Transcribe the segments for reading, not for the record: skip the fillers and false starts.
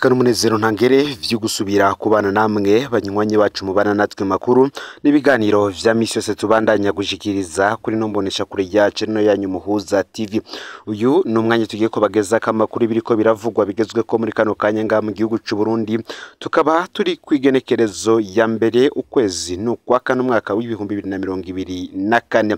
iteka n'umunezero ntangere vyo gusubira kubana namwe banywanyi bacu mubana natwe makuru n'ibiganiro vya misi yose tubandanya gushikiriza kuri nombonesha kure yacu no yanyu Muhuza TV. Uyu ni umwanya tugiye kubageza kamakuru biriko biravugwa bigezwe ko muri kano kanya nga mu gihugu c'u Burundi, tukaba turi kwigenekerezo ya mbere ukwezi n'ukwa kane umwaka w'ibihumbi 2024.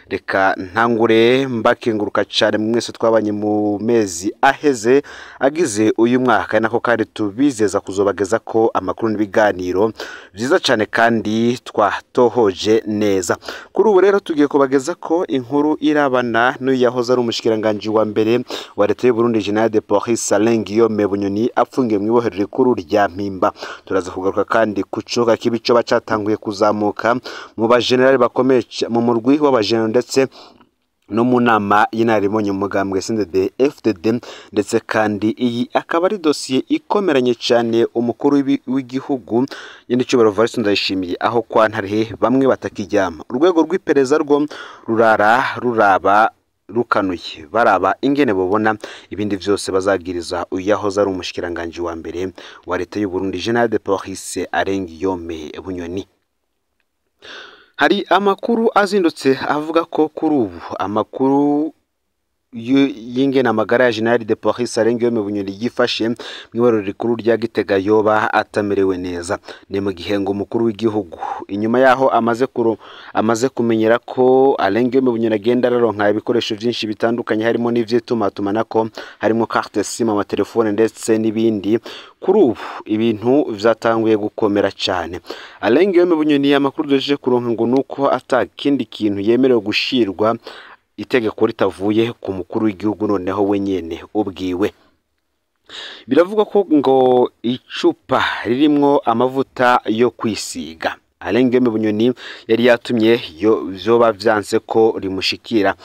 Reka ntangure mbakenguruka cyane mwese twabanye mu mezi aheze agize uyu mwaka, nako kandi tubizeza kuzobageza ko amakuru n'ibiganiro byiza cyane kandi twatohoje neza. Kuri ubu rero tugiye kubageza ko inkuru irabana n'uyahoze ari umushikiranganje wa mbere wa leta y'u Burundi General de Police Alain Guillaume Bunyoni apfungiye mu ibohero rikuru rya Mpimba. Turaza kugaruka kandi kucoka kibico bacatanguye kuzamuka mu ba general bakomeye mu murwi w'abajenerali ndetse no mu nama y'inararibonye umugambwe CNDD FDD, ndetse kandi iyi akaba ari dosiye ikomeranye cyane umukuru w'igihugu Nyenicubahiro Evariste Ndayishimiye, aho kwa Ntare bamwe batakijyama. Urwego rw'iperereza rwo ruraba rukanuye baraba ingene bobona ibindi vyose bazagiriza uyahoze ari umushikiranganje wa mbere wa leta y'u Burundi General de Police Alain Guillaume Bunyoni. Hari amakuru azindutse avuga ko kuri ubu amakuru y'ingene amagara ya General de Police Alain Guillaume Bunyoni yifashe mu ibarura rikuru rya Gitega yoba atamerewe neza. Ni mu gihe ngo umukuru w'igihugu inyuma yaho amaze kumenyera ko Alain Guillaume Bunyoni agenda araronka ibikoresho byinshi bitandukanye harimo n'ivyitumatumana, harimo carte SIM, amatelefone ndetse n'ibindi. Kuri ubu ibintu vyatanguye gukomera cyane. Alain Guillaume Bunyoni amakuru doje kuronka ngo nuko atakindi kintu yemerewe gushirwa itegeko ritavuye ku mukuru w'igihugu noneho wenyene ubwiwe. Biravugwa ko ngo icupa ririmwo amavuta yo kwisiga Alain Guillaume Bunyoni yari yatumye vyoba vyanse ko rimushikira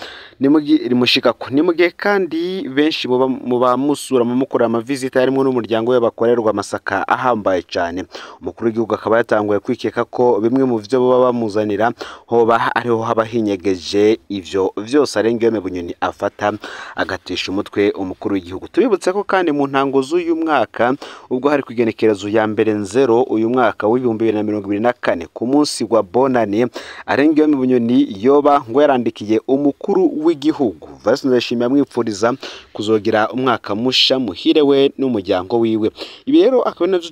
rimushikako. Ni mugihe kandi benshi mu bamusura mu mukora amavizita harimo n'umuryango we bakorerwa amasaka ahambaye cyane. Umukuru w'igihugu akaba yatanguye kwikeka ko bimwe mu vyo baba bamuzanira hoba ariho haba hinyegeje ivyo vyose Alain Guillaume Bunyoni afata agatesha umutwe umukuru w'igihugu. Tubibutse ko kandi mu ntango z'uyu mwaka ubwo hari kwigenekerezo ya mbere 0 uyu mwaka w'ibihumbi 2024 ku munsi wa bonane, Alain Guillaume Bunyoni yoba ngo yarandikiye umukuru w'igihugu Evariste Ndayishimiye amwipfuriza kuzogira umwaka musha muhire we n'umuryango wiwe. Ibi rero akaba navyo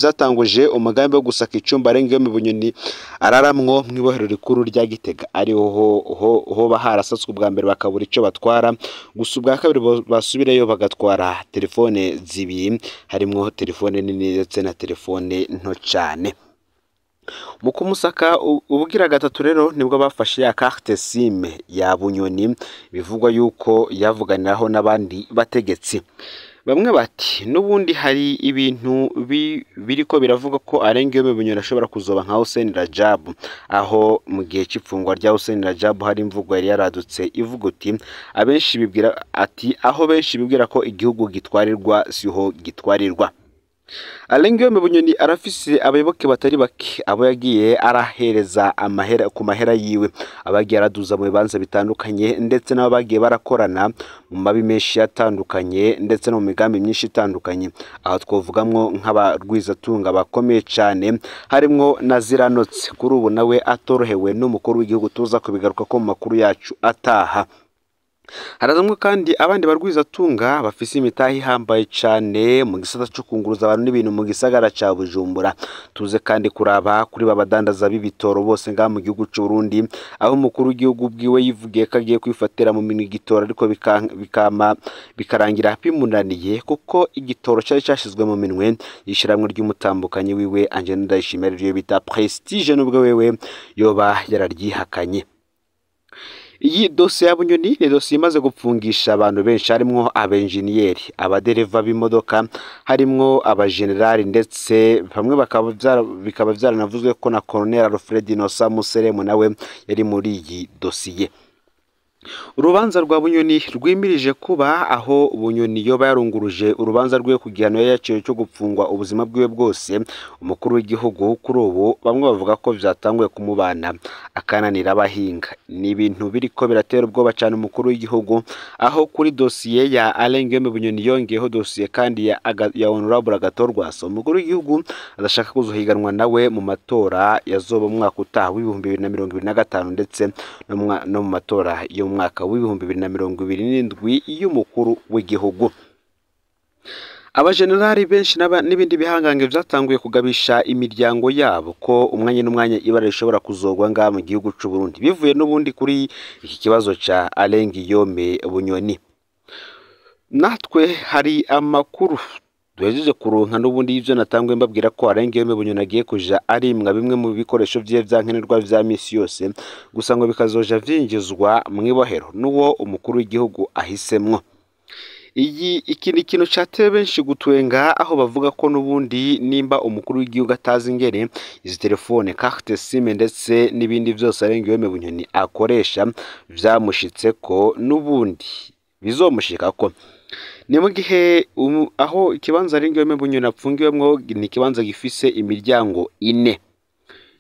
vyatanguje umugambi wo gusaka icumba Alain Guillaume Bunyoni araramwo mu ibohero rikuru rya Gitega, ariho baharasatswe ubwa mbere bakabura ico batwara, gusa ubwa kabiri basubireyo bagatwara telefone zibiri, harimwo telefone nini ndetse na telefone nto cyane. Mu kumusaka ubugira gatatu rero nibwo bafashe ya carte SIM ya Bunyoni, bivugwa yuko yavuganiraho n'abandi bategetsi. Bamwe bati nubundi hari ibintu biriko biravuga ko Alain Guillaume Bunyoni ashobora kuzoba nka Hussein Rajab, aho mu gihe c'ipfungwa rya Hussein Rajab hari imvugo yari yaradutse ivuga uti aho benshi bibwira ko igihugu gitwarirwa siho gitwarirwa. Alain Guillaume Bunyoni arafise abayoboke batari bake abo yagiye arahereza amahera ku mahera yiwe, abagiye araduza mu bibanza bitandukanye ndetse nabo bagiye barakorana mu mabi menshi yatandukanye ndetse no mu migambi myinshi itandukanye. Aho twovugamwo nk'abarwizatunga bakomeye cyane harimwo na Ziranotse. Kuri ubu nawe atorohewe n'umukuru w'igihugu, tuza kubigaruka ko mu makuru yacu ataha. Harazamwe kandi abandi barwizatunga bafise imitahi ihambaye cyane mu gisata cyo kunguruza abantu n'ibintu mu gisagara ca Bujumbura. Tuze kandi kuraba kuri babadandaza b'ibitoro bose nga mu gihugu c'u Burundi, aho umukuru w'igihugu bwiwe yivugiye ko agiye kwifatira mu minwe igitoro, ariko bikarangira bimunaniye kuko igitoro cyari cyashizwe mu minwe yishiramwe ry'umutambukanyi wiwe Angela Ndayishimiye ryo bita Prestige, nubwo wewe yoba yararyihakanye. Iyi dosiye ya Bunyoni ni dosiye imaze gupfungisha abantu benshi, harimwo abenjeniyeri, abadereva b'imodoka, harimwo abagenerali ndetse bamwe bikaba vyaranavuzwe ko na Colonel Alfred Inosa Museremu nawe yari muri iyi dosiye. urubanza rwa Bunyoni rwimirije kuba aho Bunyoni yoba yarunguruje urubanza rwe ku gihano yaciwe cyo gupfungwa ubuzima bwiwe bwose. Umukuru w'igihugu kuri ubu bamwe bavuga ko byatanguye kumubana akananira abahinga. Ni ibintu biriko biratera ubwoba cyane umukuru w'igihugu, aho kuri dosiye ya Alain Guillaume Bunyoni yongeyeho dosiye kandi ya Honorable Agathon. Umukuru w'igihugu adashaka kuzohiganwa nawe mu matora yazoba mu mwaka utaha w'2025 ndetse no mu matora yo mwaka w'2027 y'umukuru w'igihugu. Abajenerali benshi n'ibindi bihangange byatanguye kugabisha imiryango yabo ko umwanya n'umwanya ibara rishobora kuzogwa ngaha mu gihugu cy'u Burundi bivuye n'ubundi kuri iki kibazo ca Alain Guillaume Bunyoni. Natwe hari amakuru duhejeje kuronka n'ubundi ivyo natangwe mbabwira ko Alain Guillaume Bunyoni agiye kuja arimwa bimwe mu bikoresho vye vyankenerwa vya misi yose, gusa ngo bikazoja vyinjizwa mw'ibohero n'uwo umukuru w'igihugu ahisemwo. Iki ni ikintu cateye benshi gutwenga, aho bavuga ko n'ubundi nimba umukuru w'igihugu atazi ingene izi telefone, carte SIM ndetse n'ibindi vyose Alain Guillaume Bunyoni akoresha vyamushitse ko n'ubundi bizomushikako. Ni mu gihe aho ikibanza Alain Guillaume Bunyoni apfungiwemwo ni ikibanza gifise imiryango 4.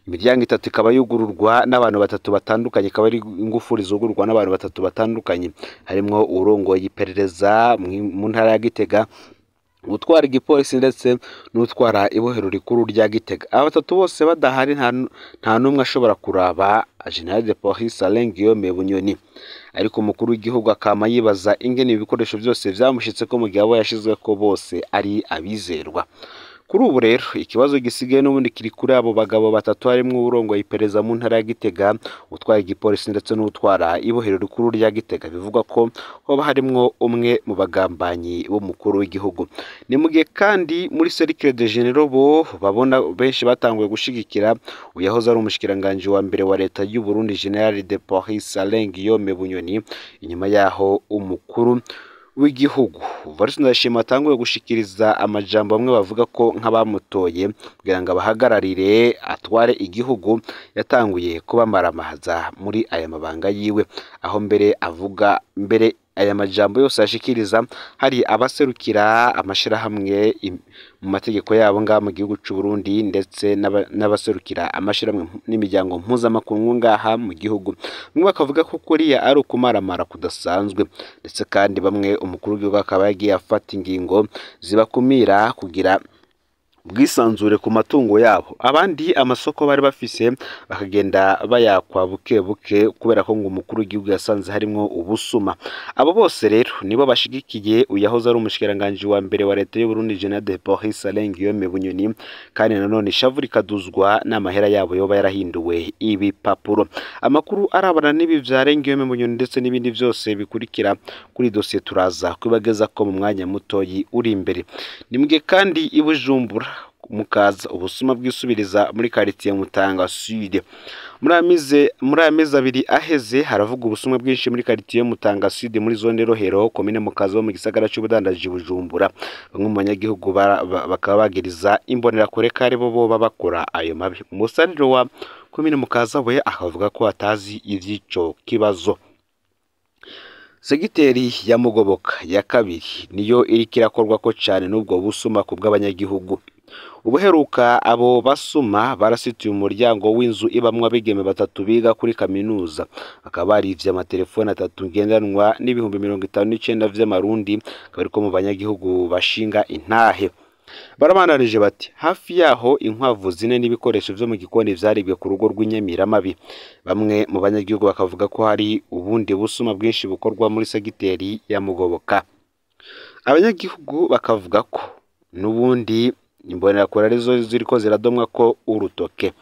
Imiryango 3 ikaba yugururwa n'abantu 3 batandukanye, ikaba ari ingufuri zugururwa n'abantu 3 batandukanye, harimwo urongoye iperereza mu ntara ya Gitega, utwara igipolisi ndetse n'utwara ibohero rikuru rya Gitega. Aba 3 bose badahari nta numwe ashobora kuraba General de Police Alain Guillaume Bunyoni. Ariko umukuru w'igihugu akama yibaza ingene ibikoresho byose vyamushitse ko mu gihe abo yashizwe ko bose ari abizerwa. Kuri ubu rero ikibazo gisigaye n'ubundi kiri kuri abo bagabo 3 harimwo urongoye iperereza mu ntara ya Gitega, utwara igipolisi ndetse n'utwara ibohero rikuru rya Gitega. Bivugwa ko hoba harimwo umwe mu bagambanyi b'umukuru w'igihugu. Ni mu gihe kandi muri Cercle de Generaux bo babona benshi batanguye gushigikira uyahoze ari umushikiranganje wa mbere wa leta y'u Burundi General de Police Alain Guillaume Bunyoni, inyuma yaho umukuru w'igihugu Varisi Ndayishimiye atanguye gushikiriza amajambo bamwe bavuga ko nk'abamutoye kugira ngo abahagararire atware igihugu yatanguye kubamaramaza muri aya mabanga yiwe, aho mbere avuga aya majambo yose ashikiriza hari abaserukira amashirahamwe mu mategeko yabo ngaha mu gihugu cy'u Burundi ndetse n'abaserukira amashirahamwe n'imiryango mpuzamakungu ngaha mu gihugu. Bamwe bakavuga ko kuriya ari ukumaramara kudasanzwe, ndetse kandi bamwe umukuru w'igihugu akaba yagiye afata ingingo zibakumira kugira bwisanzure ku matungo yabo. Abandi amasoko bari bafise bakagenda bayakwa buke buke kubera ko ngo umukuru w'igihugu yasanze harimwo ubusuma. Abo bose rero nibo bashigikiye uyahoze ari umushikiranganje wa mbere wa leta y'u Burundi General de Police Alain Guillaume Bunyoni, kandi nanone ishavu rikaduzwa n'amahera yabo yoba yarahinduwe ibipapuro. Amakuru arabana n'ibi vya Alain Guillaume Bunyoni ndetse n'ibindi vyose bikurikira kuri dossier turaza kwibageza ko mu mwanya mutoyi uri imbere. Nimwe kandi i Bujumbura mukaza ubusuma bwisubiriza muri quartier Mutanga Sud. Muri amezi abiri aheze haravuga ubusuma bwinshi muri quartier Mutanga Sud muri zone Rohero komine Mukaza mu gisagara cy'ubudandaji Bujumbura. Bamwe mu banyagihugu bakaba bagiriza imbonera kure kare bo bakora ayo mabi. Umusariro wa komine Mukaza we akavuga ko atazi ivyico kibazo. Segiteri ya Mugoboka ya kabiri niyo irikirakorwa ko cyane n'ubwo busuma ku bw'abanyagihugu. Ubuheruka abo basuma barasituye umuryango w'inzu ibamwe abigeme 3 biga kuri kaminuza, bakaba barivye amatelefone 3 ngendanwa n'ibihumbi 59 vy'amarundi, kabariko mu banyagihugu bashinga intahe. Barabanarije bati hafi yaho inkwavu 4 n'ibikoresho vyo mu gikoni vyaribwe ku rugo rw'Inyamiramabi. Bamwe mu banyagihugu bakavuga ko hari ubundi busuma bwinshi bukorwa muri segiteri ya Mugoboka. Abanyagihugu bakavuga ko n'ubundi imbonera kure arizo ziriko ziradomwa ko urutoke.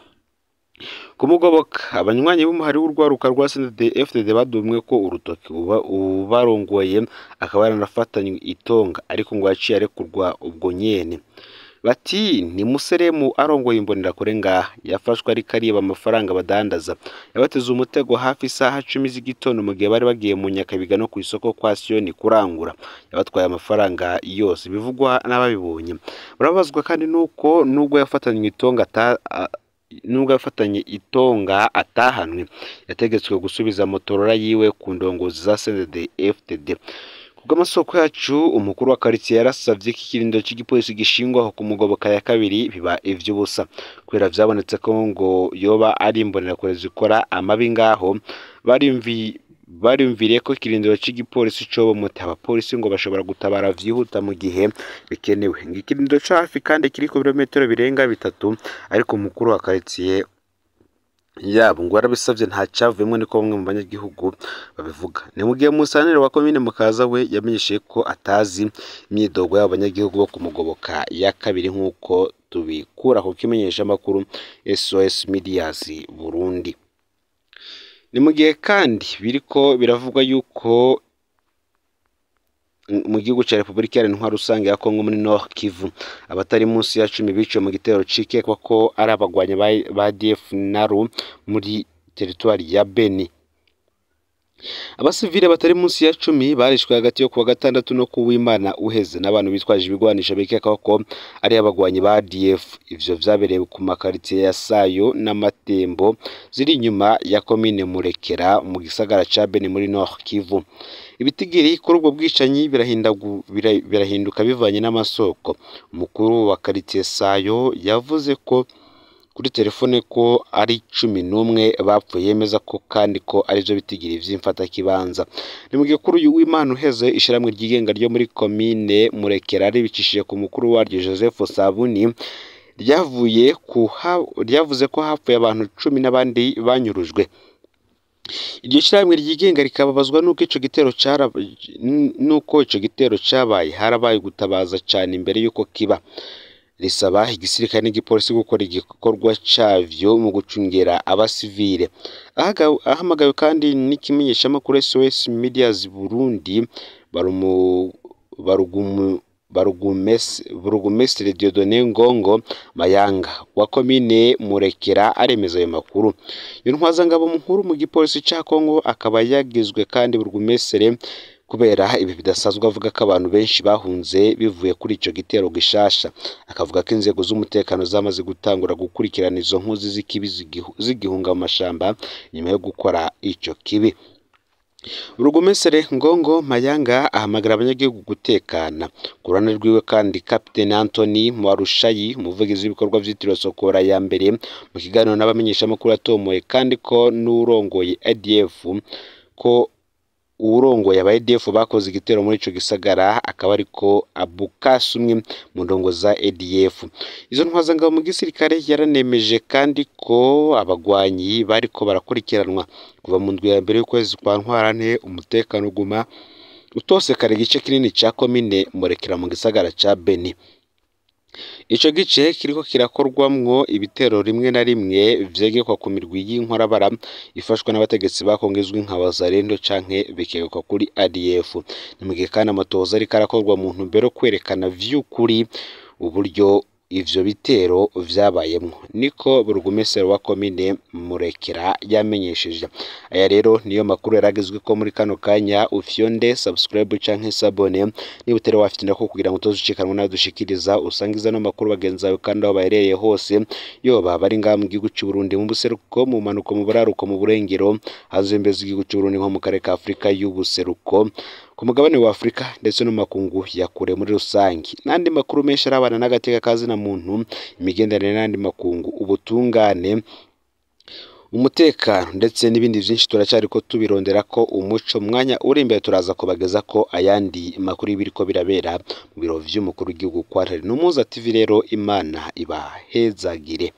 Ku Mugoboka abanywanyi b'umuhari w'urwaruka rwa CNDD-FDD badumwe ko urutoke ubarongoye akaba yaranafatanywe itonga, ariko ngo yaciye arekurwa ubwo nyene. Bati ni Museremu arongoye imbonera kure ngaha yafashwe ari kariba amafaranga badandaza, yabateze umutego hafi isaha 10 z'igitondo mu gihe bari bagiye mu Nyakabiga no ku isoko kwa Sioni kurangura. Yabatwaye amafaranga yose bivugwa n'ababibonye. Barabazwa kandi nuko nubwo yafatanywe itonga nubwo yafatanye itonga atahanwe yategetswe gusubiza Motorola yiwe ku ndongozi za CNDD-FDD. Kubw'amasoko yacu umukuru wa quartier yarasavye ko ikirindo cy'igipolisi gishingwaho ku Mugoboka ya kabiri biba ivy'ubusa kubera vyabonetse ko ngo yoba ari imbonerakure zikora amabi ngaho. Bariyumviriye ko ikirindiro cy'igipolisi cobo muti abapolisi ngo bashobora gutabara vyihuta mu gihe bikenewe. Ngikirindiro ca hafi kandi kiri ku birometero birenga 3, ariko umukuru wa quartier yabo ngo arabisavye nta cyavuyemo, niko bamwe mu banyagihugu babivuga. Ni mu gihe musanire wa komine Mukaza we yamenyeshe ko atazi imyidogo y'abanyagihugu bo ku Mugoboka ya kabiri nk'uko tubikura ku kimenyesha makuru SOS Medias Burundi. Ni mu gihe kandi biriko biravugwa yuko mu gihugu cya Repubulika Iharanira Rusange ya Kongo muri Nord Kivu abatari munsi ya 10 biciwe mu gitero cikekwa ko ari abagwanya ba ADF NALU muri teritwari ya Beni. Abasivile batari munsi ya 10 barishwe hagati yo kuwa gatandatu no kuw'Imana uheze n'abantu bitwaje ibigwanisha bikekwa ko ari abagwanyi ba ADF. Ivyo vyabereye ku makaritiye ya Sayo n'Amatembo ziri inyuma ya komine Murekera mu gisagara ca Beni muri Nord Kivu. Ibitigiri kuri ubwo bwicanyi birahinduka bivanye n'amasoko. Umukuru wa quartier Sayo yavuze ko kuri telefone ko ari 11 bapfuye, yemeza ko kandi ko arivyo bitigiri vy'imfata kibanza. Ni mu gihe kuri uyu w'Imana uheze ishiramwe ryigenga ryo muri komine Murekera ribicishije ku mukuru waryo Joseph Sabuni ryavuze ko hapfuye abantu 10 n'abandi banyurujwe. Iryo shiramwe ryigenga rikababazwa nuko ico gitero cabaye harabaye gutabaza cyane imbere yuko kiba. Risaba igisirikare n'igipolisi gukora igikorwa cavyo mu gucungera abasivile. Ahamagawe kandi n'ikimenyesha makuru SOS Medias Burundi Burugumestre Dieudonné Ngongo Mayanga wa komine Murekera aremeza ayo makuru. Iyo ntwazangabo mukuru mu gipolisi ca Kongo akaba yagizwe kandi Burugumestre kubera ibi bidasanzwe, avuga ko abantu benshi bahunze bivuye kuri ico gitero gishasha. Akavuga ko inzego z'umutekano zamaze gutangura gukurikirana izo nkozi z'ikibi zigihunga mu mashamba nyuma yo gukora ico kibi. Burugumestre Ngongo Mayanga ahamagara abanyagihugu gutekana. Kurana rwiwe kandi Captain Anthony Mwarushayi umuvugizi w'ibikorwa vyitiriwe Sokora ya mbere mu kiganiro n'abamenyesha makuru atomoye kandi ko n'urongoye ADF ko urongoye aba ADF bakoze igitero muri ico gisagara akaba ariko Abukas umwe mu ndongo za ADF. Izo ntwazangabo mu gisirikare yaranemeje kandi ko abagwanyi bariko barakurikiranwa kuva mu ndwi ya mbere y'ukwezi kwa Ntwarante. Umutekano uguma utosekara igice kinini ca komine Murekera mu gisagara ca Beni. Ico gice kiriko kirakorwamwo ibitero rimwe na rimwe vyegekwa ku mirwi y'inkorabara ifashwa n'abategetsi bakongezwe nka Wazalendo canke bikekwa kuri ADF. Ni mu gihe kandi amatohoza ariko arakorwa mu ntumbero kwerekana vy'ukuri uburyo ivyo bitero vyabayemwo, niko Burugumestre wa komine Murekera yamenyesheje. Aya rero niyo makuru yaragizwe ko muri kano kanya. Ufyonde subscribe canke sabone niba utari wafite ndako kugira ngo utozucikanwa nadushikiriza usangiza no makuru bagenzawe kandi aho baherereye hose, yoba bari ngaha mu gihugu cy'u Burundi mu buseruko, mu manuko, mu buraruko, mu burengero, hazembeza igihugu cy'u Burundi nko mu karere ka Afrika y'ubuseruko, ku mugabane wa Afrika ndetse no makungu ya kure muri rusangi. Nandi makuru menshi arabana n'agateka kazi na muntu, imigenderanire n'andi makungu, ubutungane, umutekano ndetse n'ibindi byinshi turacyari ko tubirondera ko umuco. Mwanya uri imbere turaza kubageza ko ayandi makuru y'ibiriko birabera mu biro vy'umukuru w'igihugu kwa Ntare. Numuza TV rero Imana ibahezagire.